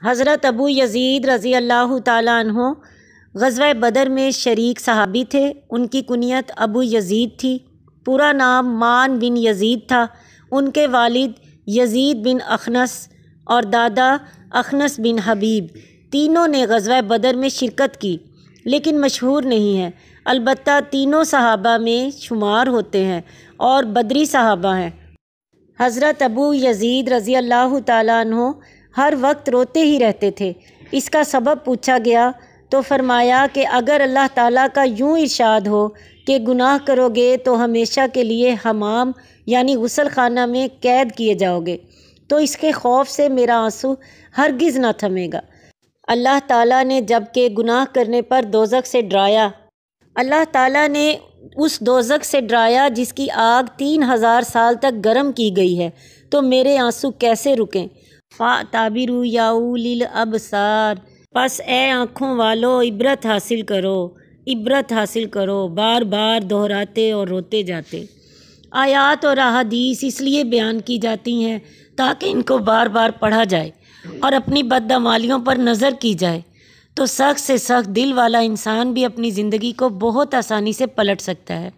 حضرت ابو یزید رضی اللہ تعالیٰ عنہ غزوہ بدر میں شریک صحابی تھے۔ ان کی کنیت ابو یزید تھی، پورا نام مان بن یزید تھا۔ ان کے والد یزید بن اخنس اور دادا اخنس بن حبیب تینوں نے غزوہ بدر میں شرکت کی، لیکن مشہور نہیں ہیں۔ البتہ تینوں صحابہ میں شمار ہوتے ہیں اور بدری صحابہ ہیں۔ حضرت ابو یزید رضی اللہ تعالیٰ عنہ ہر وقت روتے ہی رہتے تھے۔ اس کا سبب پوچھا گیا تو فرمایا کہ اگر اللہ تعالیٰ کا یوں ارشاد ہو کہ گناہ کرو گے تو ہمیشہ کے لیے حمام یعنی غسل خانہ میں قید کیے جاؤ گے، تو اس کے خوف سے میرا آنسو ہرگز نہ تھمے گا۔ اللہ تعالیٰ نے جب کہ گناہ کرنے پر دوزخ سے ڈرایا، اللہ تعالیٰ نے اس دوزخ سے ڈرایا جس کی آگ 3000 سال تک گرم کی گئی ہے، تو میرے آنسو کیسے رکیں؟ فَاعْتَبِرُوا يَا أُولِي الْأَبْصَارِ، پس اے آنکھوں والو عبرت حاصل کرو، عبرت حاصل کرو۔ بار بار دہراتے اور روتے جاتے۔ آیات اور احادیث اس لیے بیان کی جاتی ہیں تاکہ ان کو بار بار پڑھا جائے اور اپنی بدعمالیوں پر نظر کی جائے، تو سخت سے سخت دل والا انسان بھی اپنی زندگی کو بہت آسانی سے پلٹ سکتا ہے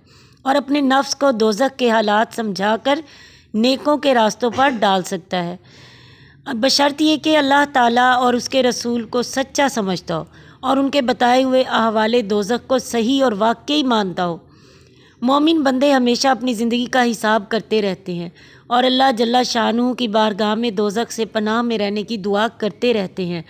اور اپنے نفس کو دوزخ کے حالات سمجھا کر نیکوں کے راستوں پر ڈال سکتا ہے، بشرط یہ کہ اللہ تعالیٰ اور اس کے رسول کو سچا سمجھتا ہو اور ان کے بتائے ہوئے احوال دوزخ کو صحیح اور واقعی مانتا ہو۔ مومن بندے ہمیشہ اپنی زندگی کا حساب کرتے رہتے ہیں اور اللہ جل شانہ کی بارگاہ میں دوزخ سے پناہ میں رہنے کی دعا کرتے رہتے ہیں۔